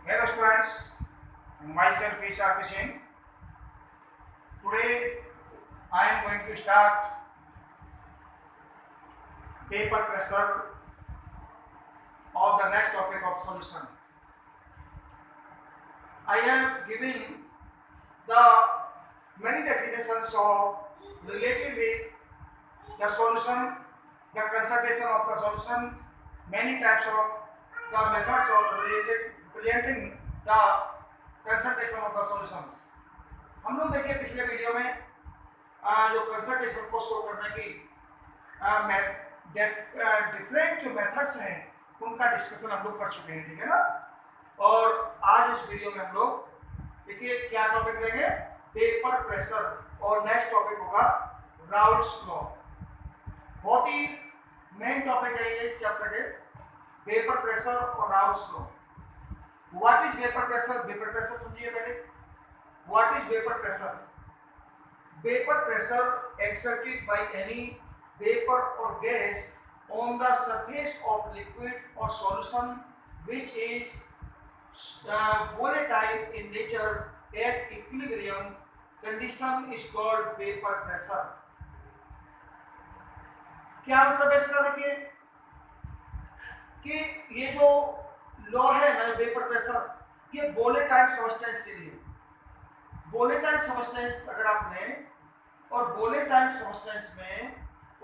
Hello students, myself is R. P. Singh. Today I am going to start paper pressure of the next topic of solution. I have given the many definitions of related with the solution, the consultation of the solution, many types of the methods of presenting the consultation of the solutions. हम लोग देखिए पिछले video में जो consultation को show करने की different जो मेथड्स हैं उनका डिस्कशन हम लोग कर चुके हैं, ठीक है ना। और आज इस वीडियो में हम लोग देखिए क्या टॉपिक देंगे, पेपर प्रेशर, और नेक्स्ट टॉपिक होगा राउल्ट्स लॉ। बहुत ही मेन टॉपिक है ये चैप्टर के, पेपर प्रेशर और Raoult's law. What is vapour pressure? Vapour pressure समझिए पहले। What is vapor pressure? Vapor pressure exerted by any vapor or gas on the surface of liquid or solution which is volatile in nature at equilibrium condition is called vapor pressure. क्या मतलब है इसका? देखिए कि ये जो law है ना वेपर प्रेशर, ये वोलेटाइल सब्सटेंस के लिए, वोलेटाइल सब्सटेंस अगर आप लें और वोलेटाइल सब्सटेंस में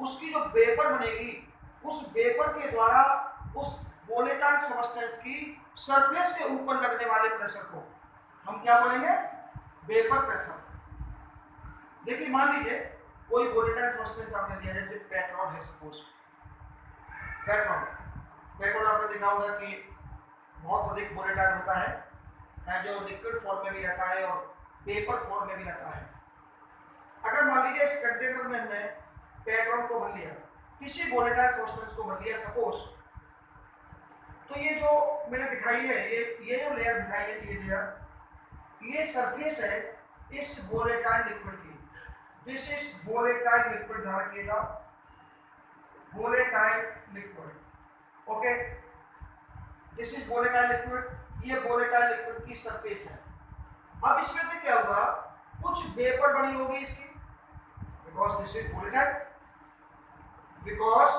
उसकी जो वेपर बनेगी, उस वेपर के द्वारा उस वोलेटाइल सब्सटेंस की सरफेस के ऊपर लगने वाले प्रेशर को हम क्या बोलेंगे? Vapour pressure. देखिए मान लीजिए कोई वोलेटाइल सब्सटेंस आपने लिया, जैसे पेट्रोल है सपोज। पेट्रोल आपने देखा होगा कि बहुत अधिक वोलेटाइल होता है, जो लिक्विड फॉर्म में भी रहता है और पेपर फॉर्म में भी रहता है। अगर मान लीजिए इस कंटेनर में हमने पेट्रोल को भर लिया, किसी वोलेटाइल सब्सटेंस को भर लिया सपोज, तो ये जो मैंने दिखाई है, ये जो लेयर दिखाई है, ये लेयर, ये सरफेस है इस वोलेटाइल लिक्विड की। दिस इज वोलेटाइल लिक्विड, ध्यान रखिएगा, volatile liquid. Okay, this is volatile liquid, ये वोलेटाइल लिक्विड की सरफेस है। अब इसमें से क्या होगा, कुछ वेपर बनी होगी इसकी, because this is volatile, because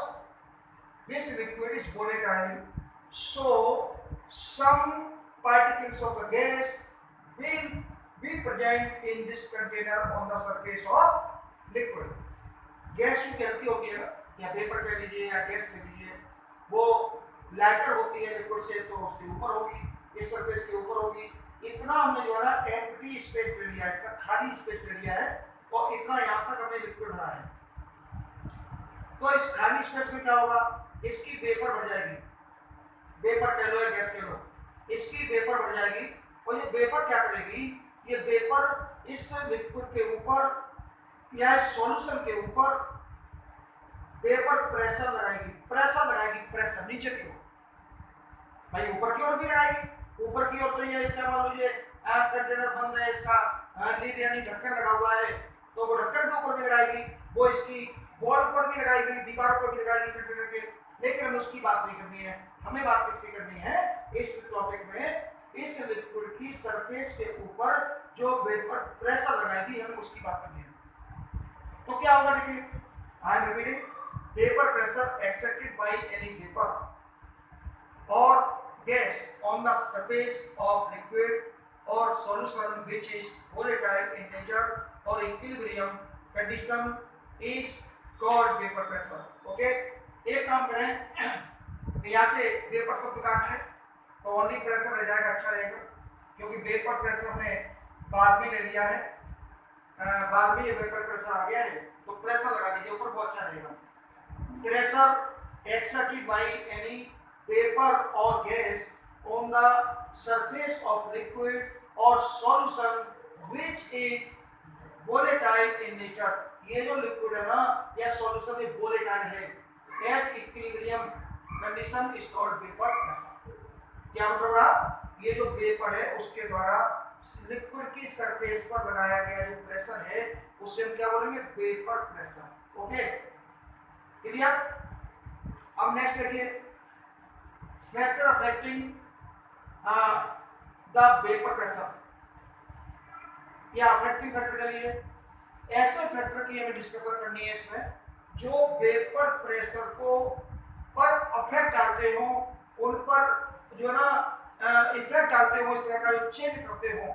this liquid is volatile, so some particles of the gas will be present in this container on the surface of liquid. Gas जो कहती होती है ना, या वेपर कह लीजिए या गैस कह लीजिए, वो लाइटर होती है लिक्विड से, तो उसके ऊपर होगी, इस सरफेस के ऊपर होगी। इतना हमने जो है ना एम्प्टी स्पेस ले लिया है, इसका खाली स्पेस ले लिया है, और इतना यहाँ तक हमने लिक्विड भरा है। तो इस खाली स्पेस में क्या होगा, इसकी वेपर बढ़ जाएगी, वेपर कह लो या गैस कह लो, इसकी वेपर बढ़ जाएगी। और ये वेपर क्या करेगी, ये वेपर इस लिक्विड के ऊपर या इस सॉल्यूशन के ऊपर वेपर प्रेशर लगाएगी, प्रेशर नीचे की ओर, भाई ऊपर की ओर भी लगाएगी। ऊपर की ओर तो ये इसका मान लीजिए कंटेनर बंद है, इसका लीड यानी ढक्कन लगा हुआ है, तो वो ढक्कन के ऊपर भी लगाएगी, वो इसकी वॉल पर भी लगाएगी, दीवारों पर भी लगाएगी कंटेनर के। लेकिन हमें उसकी बात नहीं करनी है, हमें बात किसकी करनी है, इस टॉपिक में इस लिक्विड की सरफेस के ऊपर जो वेपर प्रेशर लगाएगी, हमें उसकी बात करनी है। तो क्या होगा, देखिए I am repeating, vapour pressure exerted by any vapour और gas on the surface of liquid or solution which is volatile in nature or equilibrium condition is called vapor pressure. Okay, एक काम करें, यहाँ से वेपर शब्द काट लें तो ओनली प्रेशर रह जाएगा, अच्छा रहेगा, क्योंकि वेपर प्रेशर हमने बाद में ले लिया है, बाद में ये वेपर प्रेशर आ गया है, तो प्रेशर लगा लीजिए ऊपर, बहुत अच्छा रहेगा। Pressure exerted by any vapor or gas on the surface of liquid or solution which is volatile in nature. ये जो लिक्विड है ना या सॉल्यूशन में volatile है, at equilibrium condition is called vapor pressure. क्या मतलब रहा, ये जो वेपर है उसके द्वारा लिक्विड की सरफेस पर लगाया गया जो प्रेशर है, उसे हम क्या बोलेंगे, वेपर प्रेशर। Okay, clear. अब नेक्स्ट देखिए, factor affecting the vapour pressure, ये अफेक्टिंग फैक्टर के लिए ऐसे फैक्टर की हमें डिस्कशन करनी है इसमें जो वेपर प्रेशर को पर अफेक्ट डालते हो, उन पर जो ना इफेक्ट डालते हो, इस तरह का जो चेंज करते हो,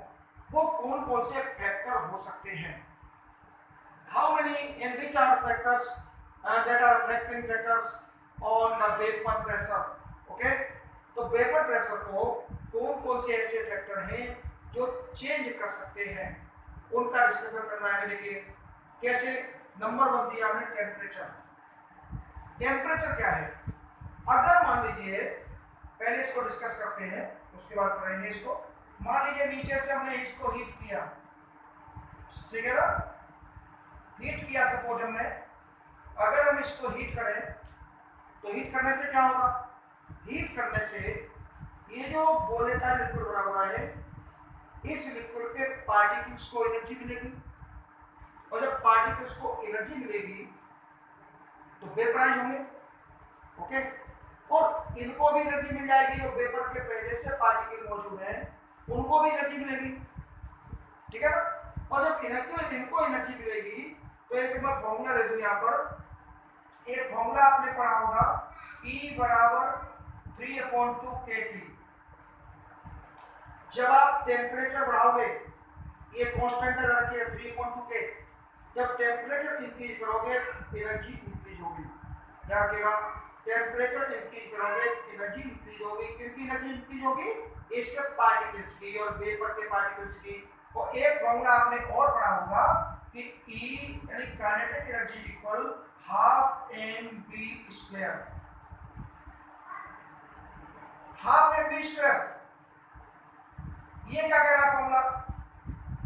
वो कौन कौन से फैक्टर हो सकते हैं। How many and which are factors that are affecting factors on the vapour pressure. Okay, तो वेपर प्रेशर को कौन कौन से ऐसे फैक्टर हैं जो चेंज कर सकते हैं, उनका डिस्कशन करना है। देखिए कैसे, नंबर 1 दिया हमने टेम्परेचर। टेम्परेचर क्या है, अगर मान लीजिए, पहले इसको डिस्कस करते हैं उसके बाद करेंगे इसको। मान लीजिए नीचे से हमने इसको हीट किया, ठीक है ना, हीट किया सपोज हमने, अगर हम इसको हीट करें तो हीट करने से क्या होगा, हीट करने से ये जो वोलेटाइल लिक्विड बना हुआ है, इस लिक्विड के पार्टिकल्स को एनर्जी मिलेगी, और जब पार्टिकल्स को एनर्जी मिलेगी तो वेपराइज होंगे। ओके, और इनको भी एनर्जी मिल जाएगी, जो वेपर के पहले से पार्टिकल मौजूद हैं उनको भी एनर्जी मिलेगी, ठीक है ना। और जब इनको एनर्जी मिलेगी तो एक मैं फॉर्मूला दे दूं यहाँ पर, एक फॉर्मूला आपने पढ़ा होगा, E बराबर 3/2 kT। जब आप टेम्परेचर बढ़ाओगे, ये कांस्टेंट है रखिए 3/2 K, जब टेम्परेचर इंक्रीज करोगे एनर्जी इंक्रीज होगी, ध्यान रखिएगा, टेम्परेचर इंक्रीज करोगे एनर्जी इंक्रीज होगी। किसकी एनर्जी इंक्रीज होगी, इसके पार्टिकल्स की और वेपर के पार्टिकल्स की। और एक फॉर्मूला आपने और पढ़ा होगा कि E यानी kinetic energy equal half mv², half mv²। ये क्या कह रहा है फॉर्मूला,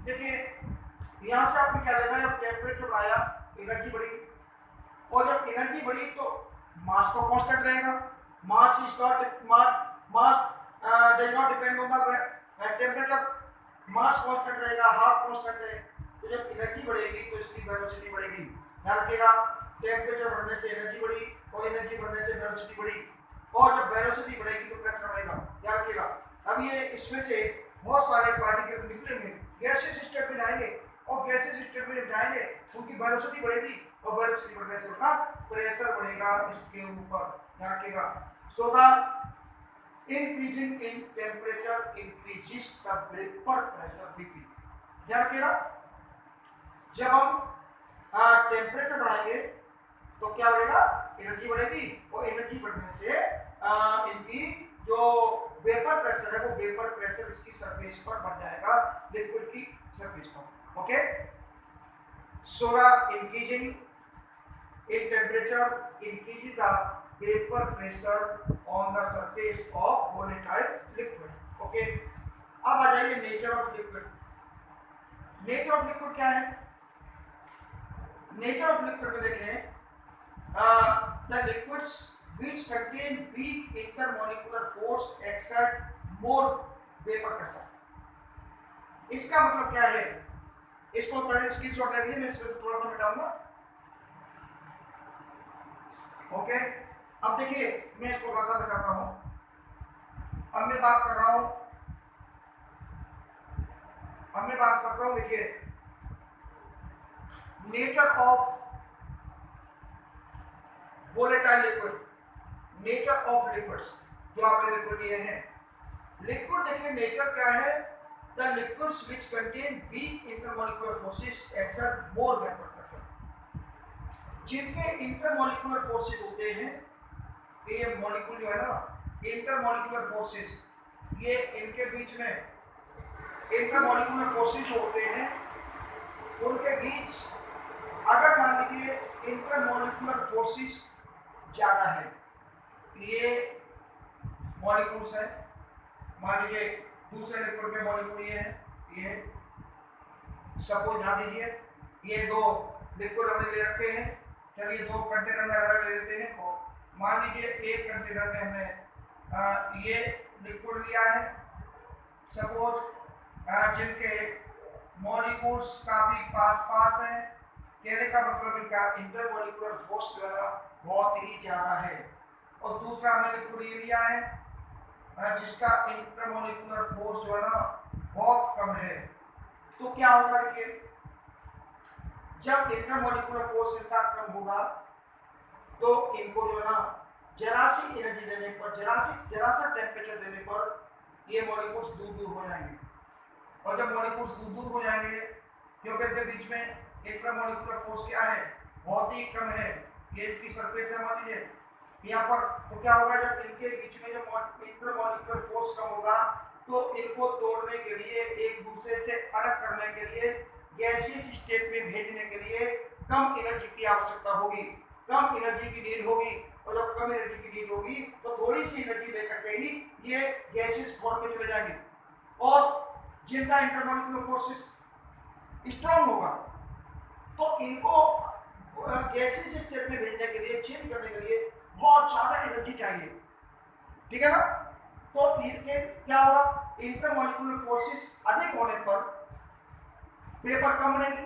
देखिए यहां से आपने क्या देखा, जब टेम्परेचर बढ़ाया एनर्जी बढ़ी, और जब एनर्जी बढ़ी तो मास तो कांस्टेंट रहेगा, mass is not mass does not depend on the temperature, mass constant रहेगा, हाफ कांस्टेंट है। तो जब एनर्जी बढ़ेगी तो इसकी वेलोसिटी बढ़ेगी, ध्यान रखिएगा, टेम्परेचर बढ़ने से एनर्जी बढ़ी और एनर्जी बढ़ने से वेलोसिटी बढ़ी, और जब वेलोसिटी बढ़ेगी तो प्रेशर बढ़ेगा, ध्यान रखिएगा। अब ये इसमें से बहुत सारे पार्टिकल निकलेंगे, गैसेस स्टेट में जाएंगे, और गैसेस स्टेट में जाएंगे उनकी वेलोसिटी बढ़ेगी, और वेलोसिटी बढ़ने से उनका प्रेशर बढ़ेगा इसके ऊपर, ध्यान रखिएगा। So the increasing in temperature increases the vapor pressure Vp, ध्यान रखिएगा। जब हम टेम्परेचर बढ़ाएंगे तो क्या बढ़ेगा, एनर्जी बढ़ेगी, और एनर्जी बढ़ने से इनकी जो वेपर प्रेशर है वो वेपर प्रेशर इसकी सरफेस पर बढ़ जाएगा, लिक्विड की सरफेस पर। Okay, so the increasing in temperature increases the vapor pressure on the surface of volatile liquid। Okay, अब आ जाइए nature of liquid. Nature of liquid क्या है, नेचर ऑफ लिक्विड में देखें, the liquids which contain weak intermolecular force exert more vapor pressure। इसका मतलब क्या है, इसको पहले स्क्रीनशॉट ले लीजिए, मैं इसमें थोड़ा सा मिटाऊंगा। ओके, अब देखिए मैं इसको भाषा में करता हूं, अब मैं बात कर रहा हूं, देखिए nature of volatile liquid, nature of liquids, जो आपने लिक्विड लिए हैं, लिक्विड देखिए नेचर क्या है, the liquids which contain weak intermolecular forces exert more vapour pressure. जिनके इंटरमॉलिक्यूलर फोर्सेस होते हैं, ये मॉलिक्यूल जो है ना, इंटरमॉलिक्यूलर फोर्सेस, ये इनके बीच में इंटरमॉलिक्यूलर फोर्सेस होते हैं, उनके बीच अगर मान लीजिए इंटरमॉलिक्यूलर फोर्सेस ज्यादा है, ये मॉलिक्यूल्स है, मान लीजिए दूसरे लिक्विड के मॉलिक्यूल ये है, ये सपोज ध्यान दीजिए, ये दो लिक्विड हमने ले रखे हैं, चलिए दो कंटेनर में अलग ले लेते हैं, और मान लीजिए एक कंटेनर में हमने ये लिक्विड लिया है, सपोज जिनके मॉलिक्यूल्स काफी पास हैं, कहने का मतलब इनका इंटरमॉलिक्यूलर फोर्स बहुत ही ज्यादा है। और दूसरा हमने लिक्विड ये लिया है, जिसका इंटरमोलिकुलर फोर्स जो है ना बहुत कम है, तो क्या होगा देखिए, जब इंटरमोलिकुलर फोर्स इनका कम होगा तो इनको जो है ना जरा सी एनर्जी देने पर, जरा सा टेम्परेचर देने पर ये मॉलिक्यूल्स दूर दूर हो जाएंगे। और जब मॉलिक्यूल्स दूर दूर हो जाएंगे, क्योंकि इनके बीच में इंटरमोलिकुलर फोर्स क्या है, बहुत ही कम है, ये इसकी सरफेस है मान लीजिए यहाँ पर, तो क्या होगा जब इनके बीच में जो इंटरमोलिकुलर फोर्स कम होगा तो इनको तोड़ने के लिए, एक दूसरे से अलग करने के लिए, गैसियस स्टेट में भेजने के लिए कम एनर्जी की आवश्यकता होगी, कम एनर्जी की नीड होगी। और जब कम एनर्जी की नीड होगी तो थोड़ी सी एनर्जी लेकर के ही ये गैसियस फॉर्म में चले जाएंगे। और जिनका इंटरमोलिकुलर फोर्स स्ट्रॉन्ग होगा तो इनको गैसियस स्टेट में भेजने के लिए, चेंज करने के लिए बहुत ज्यादा एनर्जी चाहिए, ठीक है ना। तो इनके क्या होगा, इंटरमोलिकुलर फोर्सेस अधिक होने पर वेपर कम बनेगी,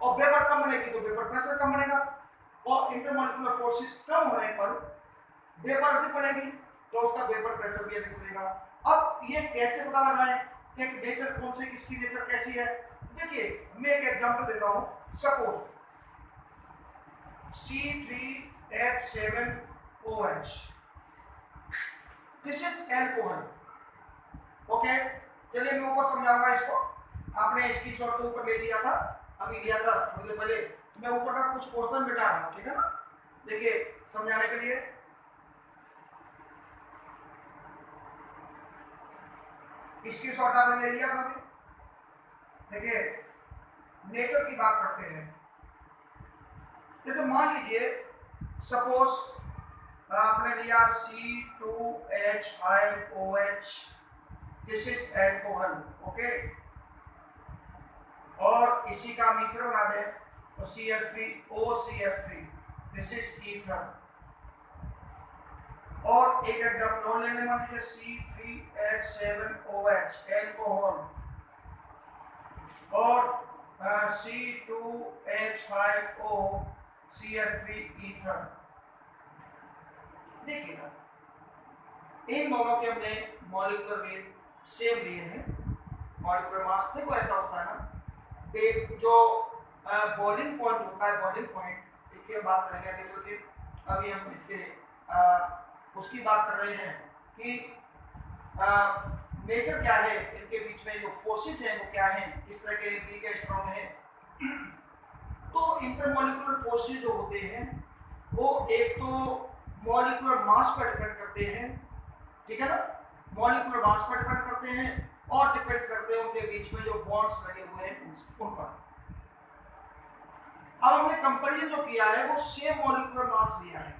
और वेपर कम बनेगी तो वेपर प्रेशर कम बनेगा, और इंटरमोलिकुलर फोर्सेस कम होने पर वेपर अधिक बनेगी तो उसका वेपर प्रेशर भी अधिक बनेगा। अब ये कैसे पता लगाएं कि नेचर कौन सी, किसकी नेचर कैसी है? देखिए मैं एक एग्जांपल देता हूं, suppose C3H7OH, this is alcohol. Okay, चलिए मैं ऊपर समझाऊंगा इसको, आपने स्क्रीनशॉट तो ऊपर ले लिया था, अभी लिया था मुझे पहले, तो मैं ऊपर का कुछ पोर्शन मिटा रहा हूं, ठीक है ना। देखिए समझाने के लिए, स्क्रीनशॉट आपने ले लिया था। देखिए नेचर की बात करते हैं, जैसे मान लीजिए सपोज आपने लिया C2H5OH, this is alcohol, okay, और इसी का मीथर बना दें तो CH3OCH3, दिस इज ईथर। और एक एग्जांपल और लेने, मान लीजिए C3H7OH एल्कोहल और C2H5OCH3 ईथर। देखिएगा इन दोनों के हमने मॉलिक्यूलर वेट सेम लिए हैं, मॉलिक्यूलर मास। देखो ऐसा होता है ना, जो बॉइलिंग पॉइंट होता है, बॉइलिंग पॉइंट इसकी हम बात करेंगे आगे चल के, अभी हम इसके उसकी बात कर रहे हैं कि नेचर क्या है, इनके बीच में जो फोर्सेस हैं वो क्या हैं, किस तरह के वीक है, स्ट्रॉन्ग है। तो इंटरमॉलिक्यूलर फोर्सेस जो होते हैं वो एक तो मॉलिक्यूलर मास पर डिपेंड करते हैं, ठीक है ना, मॉलिक्यूलर मास पर डिपेंड करते हैं, और डिपेंड करते हैं उनके बीच में जो बॉन्ड्स लगे हुए हैं उन पर। अब हमने कंपेरिजन जो किया है वो सेम मॉलिक्यूलर मास लिया है,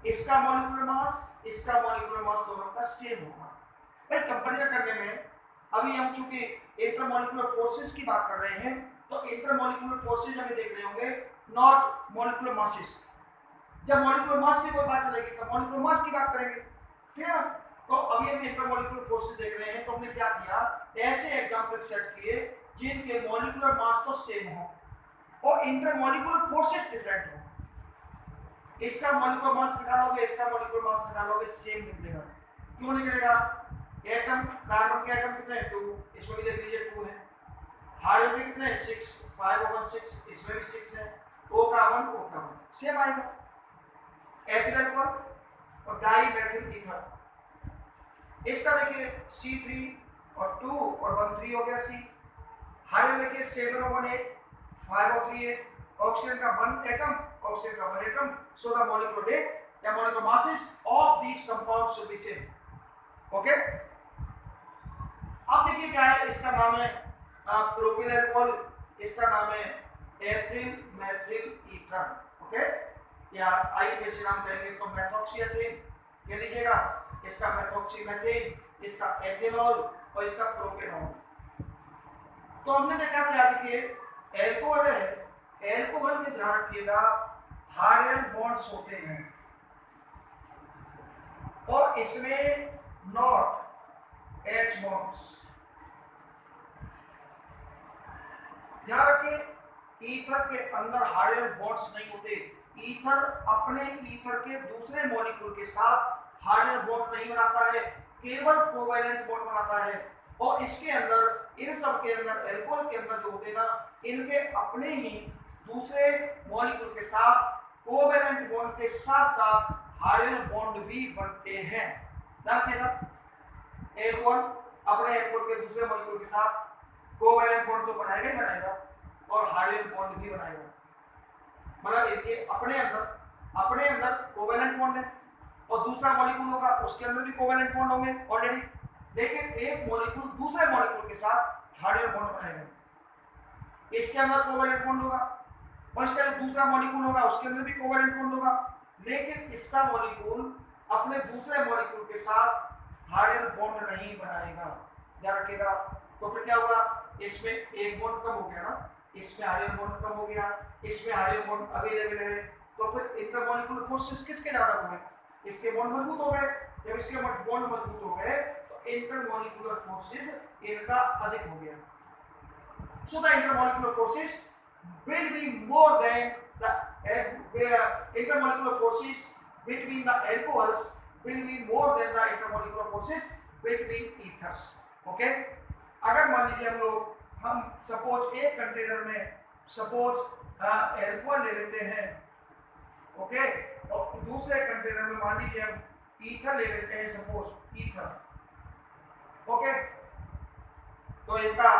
इसका मॉलिक्यूलर मास, इसका मॉलिक्यूलर मास दोनों का सेम होगा। भाई कंपेरिजन करने में अभी हम चूंकि इंटरमॉलिक्यूलर फोर्सेस की बात कर रहे हैं, तो इंटरमॉलिक्यूलर फोर्सेस हमें देख रहे होंगे, नॉट मॉलिक्यूलर मासेस। जब मॉलिक्यूलर मास की कोई बात चलेगी तो मॉलिक्यूलर मास की बात करेंगे, ठीक है ना। तो अभी हम इंटरमॉलिक्यूलर फोर्सेस देख रहे हैं, तो हमने क्या किया, ऐसे एग्जांपल सेट किए जिनके मॉलिक्यूलर मास तो सेम हो और इंटरमॉलिक्यूलर फोर्सेस डिफरेंट हो। इसका मॉलिक्यूलर मास निकालोगे, इसका मॉलिक्यूलर मास निकालोगे, सेम निकलेगा। क्यों निकलेगा? एटम, कार्बन के एटम कितने हैं? 2, इसमें भी देख लीजिए 2 है। हाइड्रोजन के कितने हैं? 6, 5/6, इसमें भी 6 है। O का 1 सेम आएगा। एथिल पर और डाई मेथिल ईथर, इसका देखिए C3 और 2 और 1 3 हो गया C। हाइड्रोजन देखिए 7/8, 5/3 है। ऑक्सीजन का 1 एटम, ऑक्सीजन का 1 atom, so the molecular weight या molecular masses of these compounds should be same, okay. अब देखिए क्या है, इसका नाम है प्रोपिल अल्कोहल, इसका नाम है एथिल मेथिल ईथर, ओके, या आई वैसे नाम कहेंगे तो मेथॉक्सी एथिल, ये लीजिएगा, इसका मेथॉक्सी मेथिल, इसका एथिनॉल और इसका प्रोपेनॉल। तो हमने देखा क्या, देखिए एल्कोहल है, एल्कोहल में ध्यान रखिएगा हाइड्रोजन बॉन्ड्स होते हैं और इसमें नॉट H बॉन्ड्स। ध्यान रखें ईथर के अंदर हाइड्रोजन बॉन्ड्स नहीं होते, ईथर अपने ईथर के दूसरे मॉलिक्यूल के साथ हाइड्रोजन बॉन्ड नहीं बनाता है, केवल कोवैलेंट बॉन्ड बनाता है, और इसके अंदर इन सब के अंदर एल्कोहल के अंदर जो होते हैं ना, इनके अपने ही दूसरे मॉलिक्यूल के साथ कोवैलेंट बॉन्ड के साथ साथ हाइड्रोजन बॉन्ड भी बनते हैं। ध्यान रखिएगा, एल्कोहल अपने एल्कोहल के दूसरे मॉलिक्यूल के साथ कोवैलेंट बॉन्ड तो बनाएगा ही बनाएगा और हाइड्रोजन बॉन्ड भी बनाएगा। मतलब इनके अपने अंदर कोवैलेंट बॉन्ड है और दूसरा मॉलिक्यूल होगा उसके अंदर भी कोवैलेंट बॉन्ड होंगे ऑलरेडी, लेकिन एक मॉलिक्यूल दूसरे मॉलिक्यूल के साथ हाइड्रोजन बॉन्ड बनाएगा। इसके अंदर कोवैलेंट बॉन्ड होगा और इसका जो दूसरा मॉलिक्यूल होगा उसके अंदर भी कोवैलेंट बॉन्ड होगा, लेकिन इसका मॉलिक्यूल अपने दूसरे मॉलिक्यूल के साथ हाइड्रोजन बॉन्ड नहीं बनाएगा। ध्यान रखिएगा। तो फिर क्या होगा, इसमें एक बॉन्ड कम हो गया ना, इसमें हाइड्रोजन बॉन्ड कम हो गया, इसमें हाइड्रोजन बॉन्ड अवेलेबल है, तो फिर इंटरमॉलिक्यूलर फोर्सेस किसके ज्यादा हो गए, इसके बॉन्ड मजबूत हो गए। जब इसके बॉन्ड मजबूत हो गए तो इंटरमॉलिक्यूलर फोर्सेस इनका अधिक हो गया। So the intermolecular forces will be more than the intermolecular forces between the alcohols will be more than the intermolecular forces between ethers. Okay? अगर मान लीजिए हम सपोज एक कंटेनर में सपोज एल्कोहल ले लेते हैं, ओके, और दूसरे कंटेनर में मान लीजिए हम ईथर ले लेते हैं, सपोज ईथर, ओके, तो इनका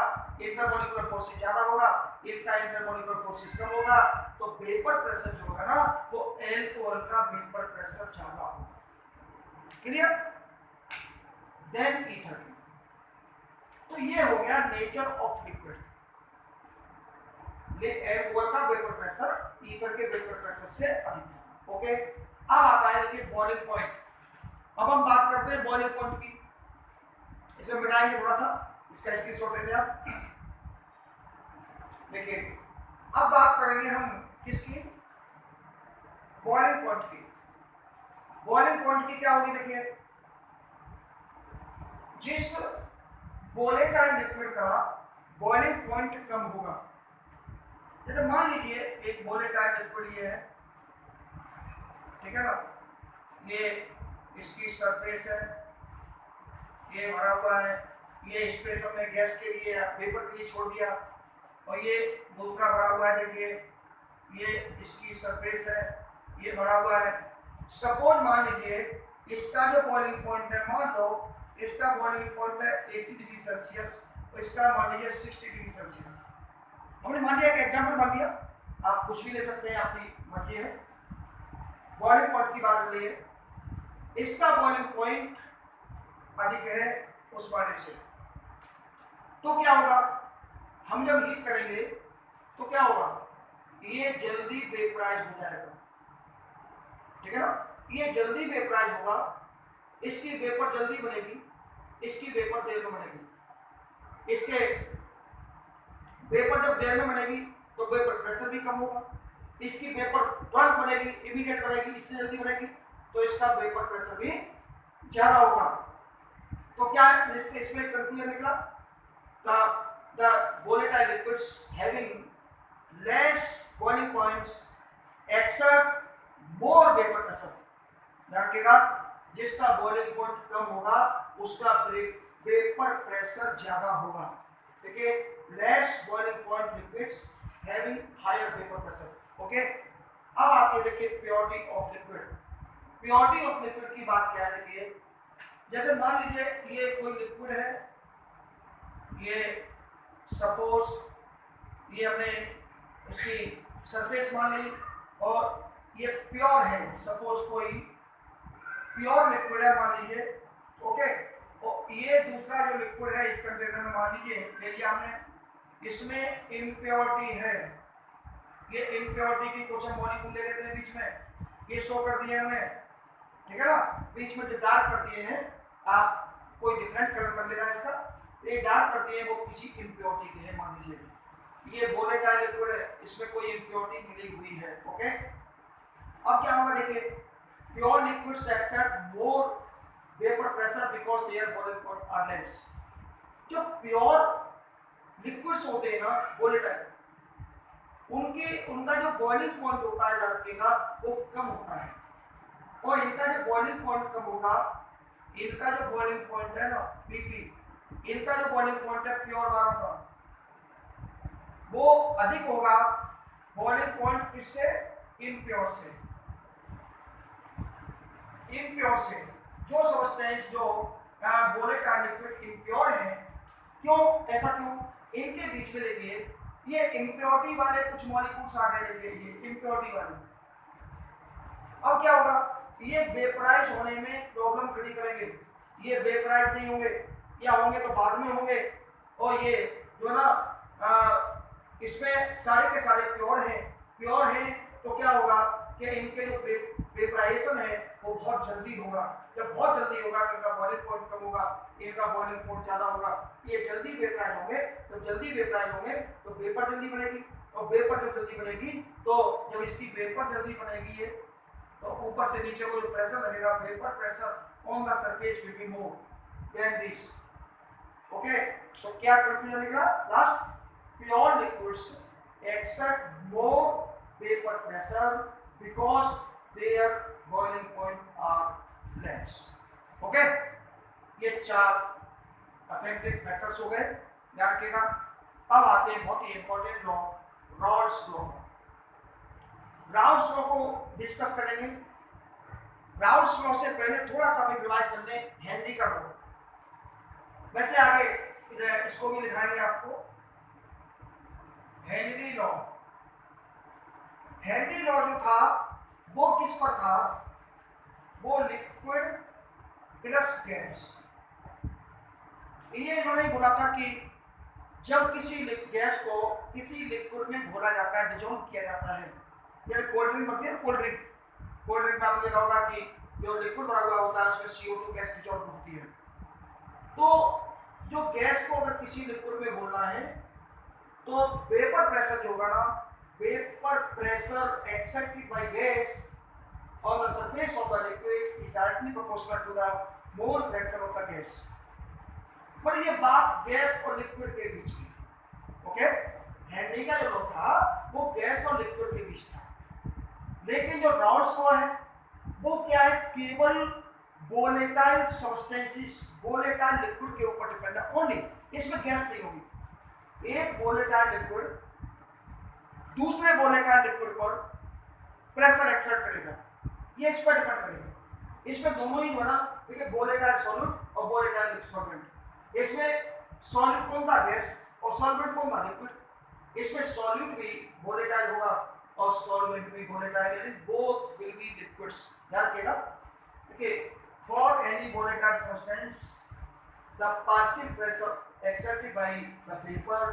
इंटरमॉलिक्यूलर फोर्सेस ज्यादा होगा, इनका इंटरमॉलिक्यूलर फोर्सेस कम होगा, तो वेपर प्रेशर जो होगा ना वो एल्कोहल का वेपर प्रेशर ज्यादा होगा। क्लियर? Then ether. तो ये हो गया नेचर ऑफ लिक्विड। एल्कोहल का वेपर प्रेशर ईथर के वेपर प्रेशर से अधिक है। ओके, अब आता है देखिए बॉइलिंग पॉइंट। अब हम बात करते हैं बॉइलिंग पॉइंट की, इसे मिटाएंगे थोड़ा सा, इसका स्क्रीनशॉट लेंगे आप। देखिए अब बात करेंगे हम किसकी, बॉइलिंग पॉइंट की। बॉइलिंग पॉइंट की क्या होगी, देखिए जिस गोले का लिक्विड का बॉइलिंग पॉइंट कम होगा, जैसे मान लीजिए एक गोले का लिक्विड ये है, ठीक है ना, ये इसकी सरफेस है, ये भरा हुआ है, ये स्पेस हमने गैस के लिए वेपर के लिए छोड़ दिया, और ये दूसरा भरा हुआ है, देखिए ये इसकी सरफेस है, ये भरा हुआ है। सपोज मान लीजिए इसका जो बॉइलिंग पॉइंट है, मान लो इसका बॉइलिंग पॉइंट है 80 डिग्री सेल्सियस, और इसका मान लीजिए 60 डिग्री सेल्सियस। हमने मान लिया, एक एग्जाम्पल मान लिया, आप कुछ भी ले सकते हैं, आपकी मर्जी है। बॉइलिंग पॉइंट की बात चलिए, इसका बॉइलिंग पॉइंट अधिक है उस वाले से, तो क्या होगा, हम जब हीट करेंगे तो क्या होगा, ये जल्दी वेपराइज हो जाएगा, ठीक है ना, ये जल्दी वेपराइज होगा, इसकी वेपर जल्दी बनेगी, इसकी वेपर देर में बनेगी। इसके वेपर जब देर में बनेगी तो वेपर प्रेशर भी कम होगा, इसकी वेपर तुरंत बनेगी, इमीडिएट बनेगी, इससे जल्दी बनेगी, तो इसका वेपर प्रेशर भी ज्यादा होगा। तो क्या इसमें कंक्लूजन निकला, the volatile liquids having less boiling points exert more vapor pressure। ध्यान रखिएगा, जिसका बॉइलिंग पॉइंट कम होगा उसका वेपर प्रेशर ज्यादा होगा। देखिए less boiling point liquids having higher vapour pressure. Okay, अब आती है देखिए purity of liquid. Purity of liquid की बात क्या है, देखिए जैसे मान लीजिए ये कोई लिक्विड है, ये सपोज ये हमने उसकी सरफेस मान ली और ये प्योर है, सपोज कोई प्योर लिक्विड है मान लीजिए, ओके, और ये दूसरा जो लिक्विड है इस कंटेनर में मान लीजिए ले लिया हमने, इसमें इम्प्योरिटी है, ये इम्प्योरिटी की कुछ हम मॉलिक्यूल ले लेते हैं बीच में, ये शो कर दिए हमने, ठीक है ना, बीच में जो डार्क कर दिए हैं, आप कोई डिफरेंट कलर कर लेना इसका, ये डार्क कर दिए वो किसी इम्प्योरिटी के हैं, मान लीजिए ये वोलेटाइल लिक्विड है, इसमें कोई इम्प्योरिटी मिली हुई है। ओके, अब क्या होगा, देखिए pure liquids except more vapour pressure because their boiling point are less. जो प्योर लिक्विड्स होते हैं ना वोलेटाइल, उनका जो बॉइलिंग पॉइंट होता है, याद रखिएगा, वो कम होता है, और इनका जो बॉइलिंग पॉइंट कम होगा इनका जो बॉइलिंग पॉइंट है ना पीपी, इनका जो बॉइलिंग पॉइंट है प्योर वाला का वो अधिक होगा बॉइलिंग पॉइंट किससे, इम्प्योर से। इम्प्योर से जो सब्सटेंस जो बोले का लिक्विड इम्प्योर है, क्यों ऐसा क्यों, इनके बीच में देखिए ये इम्प्योरिटी वाले कुछ मॉलिक्यूल्स आ गए, देखिए ये इम्प्योरिटी वाले। अब क्या होगा, ये वेपराइज होने में प्रॉब्लम खड़ी करेंगे, ये वेपराइज नहीं होंगे या होंगे तो बाद में होंगे। और ये जो ना इसमें सारे के सारे प्योर हैं तो क्या होगा कि इनके जो वेपराइजेशन है वो बहुत जल्दी होगा। जब बहुत जल्दी होगा तो इनका बॉइलिंग पॉइंट कम होगा, इनका बॉइलिंग पॉइंट ज्यादा होगा। ये जल्दी वेपराइज होंगे, तो जल्दी वेपराइज होंगे तो वेपर जल्दी बनेगी, और वेपर जब जल्दी बनेगी तो जब इसकी वेपर जल्दी बनेगी ये, तो ऊपर से नीचे को जो प्रेशर लगेगा, vapour pressure on the surface will be more than this. Okay, तो क्या कंक्लूजन निकला last, pure liquids except more vapour pressure because their boiling point are less. Okay, ये 4 अफेक्टिव फैक्टर्स हो गए, ध्यान रखिएगा। अब आते हैं बहुत ही important law, Raoult's law. Raoult's law को डिस्कस करेंगे। राउल्स लॉ से पहले थोड़ा सा भी रिवाइज कर लें हेनरी का लॉ, वैसे आगे इसको भी लिखाएंगे आपको। हेनरी लॉ, हेनरी लॉ जो था वो किस पर था, वो लिक्विड प्लस गैस। ये इन्होंने बोला था कि जब किसी गैस को किसी लिक्विड में घोला जाता है, डिजोल्व किया जाता है, जैसे कोल्ड ड्रिंक बनती है ना, कोल्ड ड्रिंक में आपने देखा होगा कि जो लिक्विड भरा हुआ होता है उसमें CO2 गैस डिजोल्व होती है। तो जो गैस को अगर किसी लिक्विड में घोलना है तो वेपर प्रेशर जो होगा ना, vapour pressure accepted by gas on the surface of the liquid is directly proportional to the mole fraction of the gas। पर ये बात गैस और लिक्विड के बीच की, ओके, हेनरी का जो लॉ था वो गैस और लिक्विड के बीच था। लेकिन जो राउल्स लॉ है वो क्या है, केवल वोलेटाइल सब्सटेंसेस, वोलेटाइल लिक्विड के ऊपर डिपेंड है ओनली, इसमें गैस नहीं होगी। एक वोलेटाइल लिक्विड दूसरे वोलेटाइल लिक्विड पर प्रेशर एक्सर्ट करेगा, ये इस पर डिपेंड करेगा। इसमें दोनों ही बना, देखिए वोलेटाइल सॉल्यूट और वोलेटाइल सॉल्वेंट। इसमें सॉल्यूट कौन था, गैस, और सॉल्वेंट कौन था, लिक्विड। इसमें सॉल्यूट भी वोलेटाइल होगा और सॉल्वेंट भी वोलेटाइल, यानी बोथ विल बी लिक्विड्स। ध्यान रखिएगा, देखिए for any volatile substance the partial pressure exerted by the vapour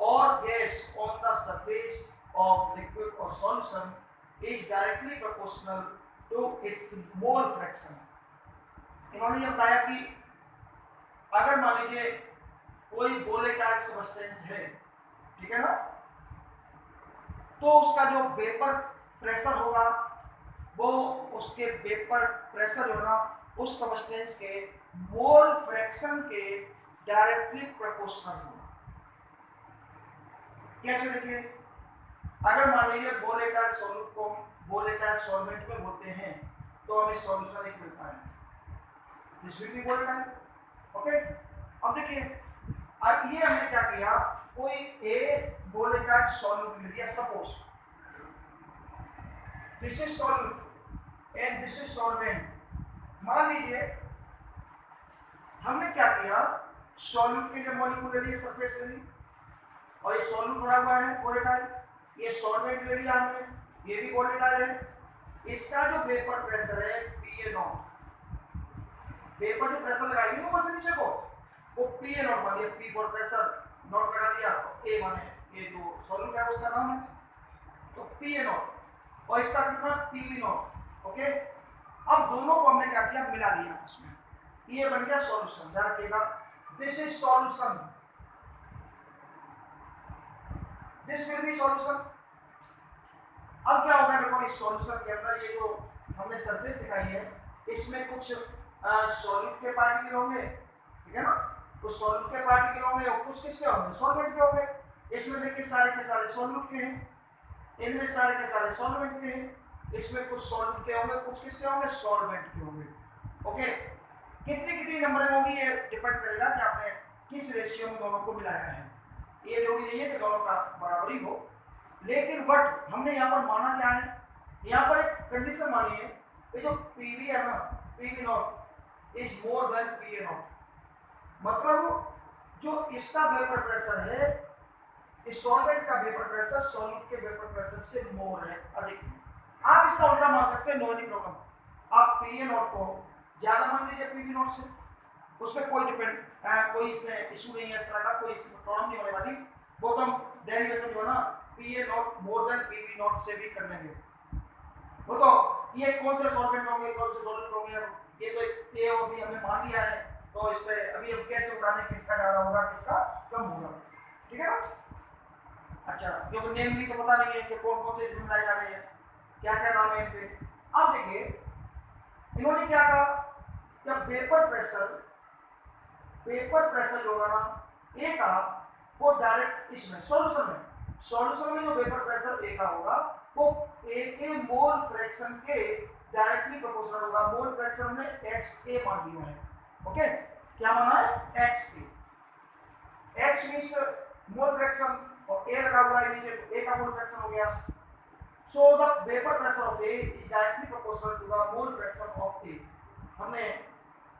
और gas on the surface of liquid और solution is directly proportional to its mole fraction। इन्होंने ये बताया कि अगर मान लीजिए कोई वोलेटाइल सब्सटेंस है, ठीक है ना, तो उसका जो वेपर प्रेशर होगा वो उसके वेपर प्रेशर होगा उस सब्सटेंस के मोल फ्रैक्शन के डायरेक्टली प्रोपोर्शनल होगा। कैसे देखिए, अगर मान लीजिए वोलेटाइल सॉल्यूट को वोलेटाइल सॉल्वेंट में होते हैं तो हमें सॉल्यूशन एक मिलता है, this will be volatile. Okay, अब देखिए, अब ये हमने क्या किया, कोई ए वोलेटाइल सॉल्यूट ले लिया, suppose this is solute and this is solvent. मान लीजिए हमने क्या किया, सॉल्यूट के जो मॉलिक्यूल ले लिए सरफेस ले ली, और ये सॉल्यूट भरा हुआ है वोलेटाइल, ये सॉल्वेंट ले लिया हमने, ये भी वोलेटाइल है। इसका जो वेपर प्रेशर है PA0, वेपर जो प्रेशर लगाएंगे ऊपर से नीचे को, वो PA0 मान लिया, P फॉर प्रेशर, नॉट लगा दिया, A माने ये जो सॉल्यूट है उसका नाम है, तो PA0, और इसका कितना PB0। ओके, अब दोनों को हमने क्या किया, मिला दिया इसमें, ये बन गया सॉल्यूशन। ध्यान रखिएगा, this is solution, this will be solution. अब क्या होगा, देखो इस सॉल्यूशन के अंदर ये जो हमने सरफेस दिखाई है इसमें कुछ सॉल्यूट के पार्टिकल होंगे, ठीक है ना, कुछ सॉल्यूट के पार्टिकल होंगे और कुछ किसके होंगे, सॉल्वेंट के होंगे। इसमें देखिए सारे के सारे सॉल्यूट के हैं, इनमें सारे के सारे सॉल्वेंट के हैं, इसमें कुछ सॉल्यूट के होंगे कुछ किसके होंगे, सॉल्वेंट के होंगे। ओके, कितनी कितनी नंबरिंग होगी ये डिपेंड करेगा कि आपने किस रेशियो में दोनों को मिलाया है। ये जरूरी नहीं है कि दोनों का बराबरी हो, लेकिन बट हमने यहाँ पर माना क्या है, यहाँ पर एक कंडीशन मानी है कि जो पीवी है ना, PV not is more than PA not, मतलब जो इसका वेपर प्रेशर है, इस सॉल्वेंट का वेपर प्रेशर सॉल्यूट के वेपर प्रेशर से मोर है, अधिक है। आप इसका उल्टा मान सकते हैं, नो एनी प्रॉब्लम। आप पीए नॉट को ज्यादा मान लीजिए पीवी नॉट से, उसमें कोई इसमें इशू नहीं है, इस तरह का कोई प्रॉब्लम नहीं होने वाली। वो तो हम डेरिवेशन जो है ना P A naught more than P V naught से भी कर लेंगे। वो तो ये कौन से सॉल्वेंट होंगे, कौन से सॉल्वेंट होंगे, ये तो ए और बी हमने मान लिया है, तो इस पे अभी हम कैसे बताने किसका ज्यादा होगा किसका कम होगा, ठीक है ना। अच्छा, क्योंकि नेमली तो पता नहीं है कि कौन कौन से इसमें मिलाए जा रहे हैं, क्या क्या नाम है इनके। अब देखिए इन्होंने क्या कहा, जब वेपर प्रेशर जो होगा ना ए का, वो डायरेक्ट इसमें सॉल्यूशन में जो वेपर प्रेशर ए का होगा वो ए के मोल फ्रैक्शन के डायरेक्टली प्रोपोर्शनल होगा। मोल फ्रैक्शन में एक्स ए मान दिया है, ओके, क्या माना है एक्स ए, एक्स मींस मोल फ्रैक्शन और ए लगा हुआ है नीचे, तो ए का मोल फ्रैक्शन हो गया। So the vapour pressure of A is directly proportional to the mole fraction of A. हमने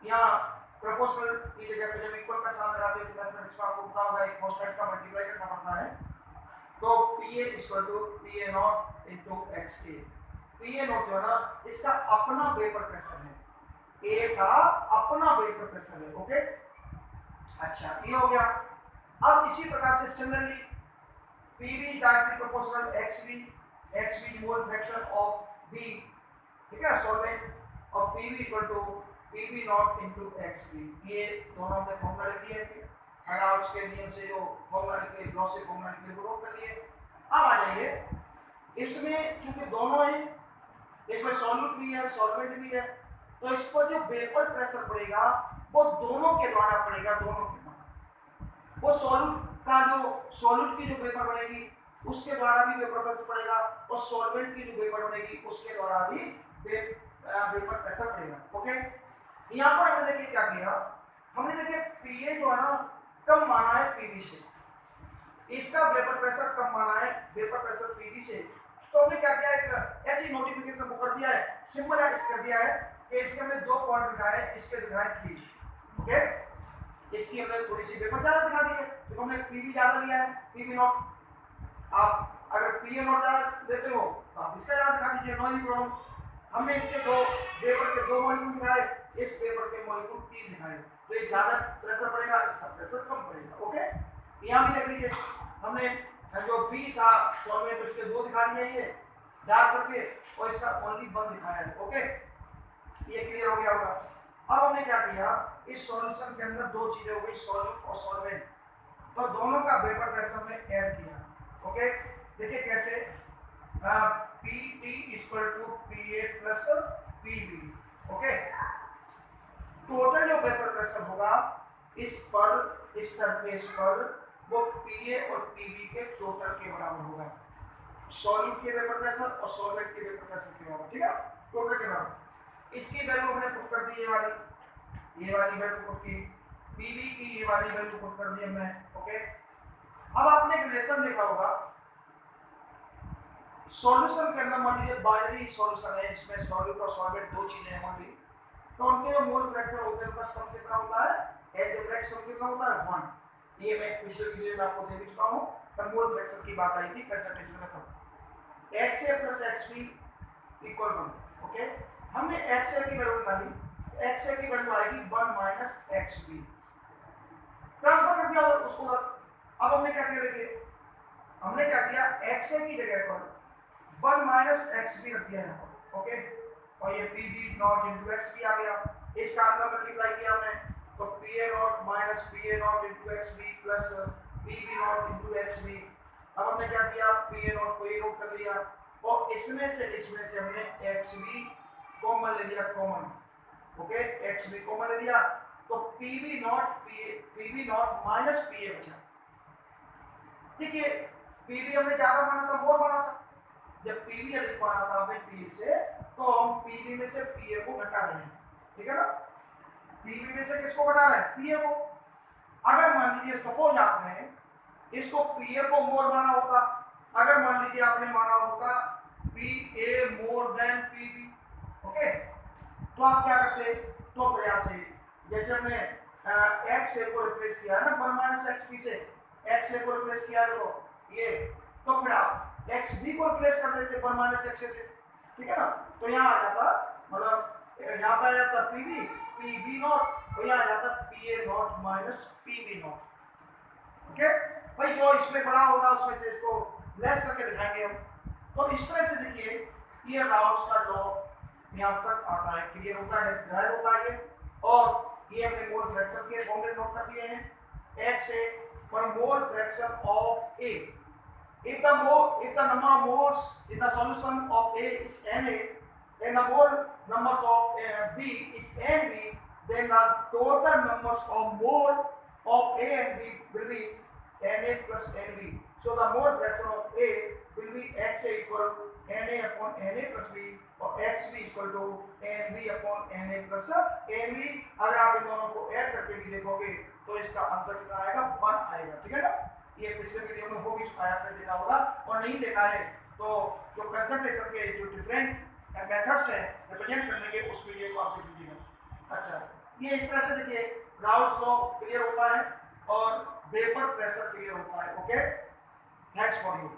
यहाँ प्रोपोर्शनल की जगह पे जब इक्वल का सामने लगाते हैं तो मैथमेटिक्स में आपको पता होगा एक कांस्टेंट का मल्टीप्लाई करना पड़ता है, तो PA PA not into XA। PA not जो है ना इसका अपना वेपर प्रेशर है, A का अपना वेपर प्रेशर है, ओके। अच्छा, ये हो गया। अब इसी प्रकार से similarly PV directly proportional XV mole fraction of B, ठीक है, सॉल्वेंट, और PV equal to PV not into XV। ये दोनों हमने फॉर्मूला लिख दिए थे, हेराल्ड्स के नियम से जो फॉर्मूला निकले, ग्लॉसिक फॉर्मूला निकले वो कर लिए। अब आ जाइए इसमें, चूंकि दोनों है, इसमें सॉल्यूट भी है सॉल्वेंट भी है, तो इस पर जो वेपर प्रेशर पड़ेगा वो दोनों के द्वारा पड़ेगा, दोनों के द्वारा। वो सॉल्यूट की जो वेपर बनेगी उसके द्वारा भी वेपर प्रेशर पड़ेगा, और सॉल्वेंट की जो वेपर बनेगी उसके द्वारा भी वेपर प्रेशर पड़ेगा, ओके। यहाँ पर हमने देखिए क्या किया, हमने देखिए पीए जो है ना कम माना है पीवी से, इसका वेपर प्रेशर कम माना है वेपर प्रेशर पीवी से, तो हमने क्या किया, एक ऐसी नोटिफिकेशन को कर दिया है, सिंपल एक्स कर दिया है कि इसके हमने दो पॉइंट दिखाए, इसके दिखाए 3, ओके। इसकी हमने थोड़ी सी वेपर ज्यादा दिखा दी है, तो हमने पीवी ज्यादा लिया है, पीवी नॉट। आप अगर पीए नॉट ज्यादा देते हो तो आप इसका ज्यादा दिखा दीजिए, नो प्रॉब्लम। हमने इसके दो वेपर के 2 मॉलिक्यूल दिखाए, इस पेपर के मॉलिक्यूल 3 दिखाए, तो ये ज्यादा प्रेशर पड़ेगा, इसका प्रेशर कम पड़ेगा, ओके। यहाँ भी देख लीजिए, हमने जो बी था सॉल्वेंट उसके 2 दिखा दिए ये डार्क करके, और इसका ओनली 1 दिखाया है, ओके। ये क्लियर हो गया होगा। अब हमने क्या किया, इस सॉल्यूशन के अंदर 2 चीजें हो गई, सॉल्यूट और सॉल्वेंट, तो दोनों का वेपर प्रेशर में ऐड किया, ओके। देखिए कैसे, PT equal to PA plus PB, okay. Total जो वेपर प्रेशर होगा इस सरफेस पर वो PA और PB के टोटल के बराबर होगा, सॉल्यूट के वेपर प्रेशर और सॉल्वेंट के वेपर प्रेशर के बराबर, ठीक है, टोटल के बराबर। इसकी वैल्यू हमने पुट कर दी, ये वाली वैल्यू पुट की, PB की ये वाली वैल्यू पुट कर दी हमने, ओके। अब आपने एक रिलेशन देखा होगा, सॉल्यूशन के अंदर मान लीजिए बाइनरी सॉल्यूशन है जिसमें सॉल्यूट और सॉल्वेंट 2 चीजें हैं मान ली, तो उनके जो मोल फ्रैक्शन होते हैं उनका सम कितना होता है, एल्जेब्रिक सम कितना होता है 1। ये मैं पिछले वीडियो में आपको दे चुका हूं, पर मोल फ्रैक्शन की बात आई थी कंसंट्रेशन में, तब XA plus XB equal 1, okay. हमने XA की वैल्यू निकाली, XA की वैल्यू आएगी 1 माइनस XB, ट्रांसफर कर दिया उसको। अब हमने क्या किया, देखिए हमने क्या किया, XA की जगह पर 1 माइनस XB रख दिया यहाँ पर, ओके, और ये PB नॉट इनटू XB आ गया, इसका अंदर मल्टीप्लाई किया हमने, तो PA not minus PA not into XB plus PB not into XB। अब हमने क्या किया, PA नॉट को ये नोट कर लिया, और इसमें से हमने XB कॉमन ले लिया, कॉमन, ओके, XB कॉमन ले लिया, तो PB नॉट माइनस PA बचा। ठीक है, PB हमने ज्यादा माना था, मोर माना था, जब PB अधिक माना था हमने PA से, तो हम PB में से PA को घटा रहे हैं, ठीक है ना। पीवी में से किसको घटा रहे हैं, पीए को। अगर मान लीजिए सपोज आपने इसको पीए को मोर माना होता, अगर मान लीजिए आपने माना होता पीए मोर देन पीवी, ओके, तो आप क्या करते, तो प्रयास है जैसे हमने एक्स ए को रिप्लेस किया है ना वन माइनस एक्स बी से, एक्स ए को रिप्लेस किया देखो ये, तो फिर आप एक्स बी को रिप्लेस कर देते वन माइनस एक्स से, ठीक है ना, तो यहाँ आ जाता मतलब यहाँ पे आ जाता पीवी पीवी नॉट, तो यहाँ आ जाता P A naught minus P V naught, okay भाई। जो इसमें बड़ा होगा उसमें से इसको लेस करके दिखाएंगे हम। तो इस तरह से देखिए ये राउल्स का लॉ यहाँ तक आता है, क्लियर होता है, ड्राइव होता है ये। और ये हमने मोल फ्रैक्शन के फॉर्मूले नोट कर दिए हैं, x a पर मोल fraction of a, if the number of moles in the solution of A is Na and the mole numbers of B is Nb, then the total numbers of mole of A and B will be Na plus Nb. So the mole fraction of A will be Xa equal Na upon Na plus B और Xb equal to Nb upon Na plus Nb। अगर आप इन दोनों को add करके भी देखोगे तो इसका आंसर कितना आएगा, 1 आएगा, ठीक है ना। ये पिछले वीडियो में हो भी चुका है, आपने देखा होगा, और नहीं देखा है तो जो कंसंट्रेशन के जो डिफरेंट मेथड्स हैं रिप्रेजेंट करने के उस वीडियो को आप देख लीजिएगा। अच्छा, ये इस तरह से देखिए राउल्स लॉ क्लियर होता है और वेपर प्रेशर क्लियर होता है। Okay, thanks for you.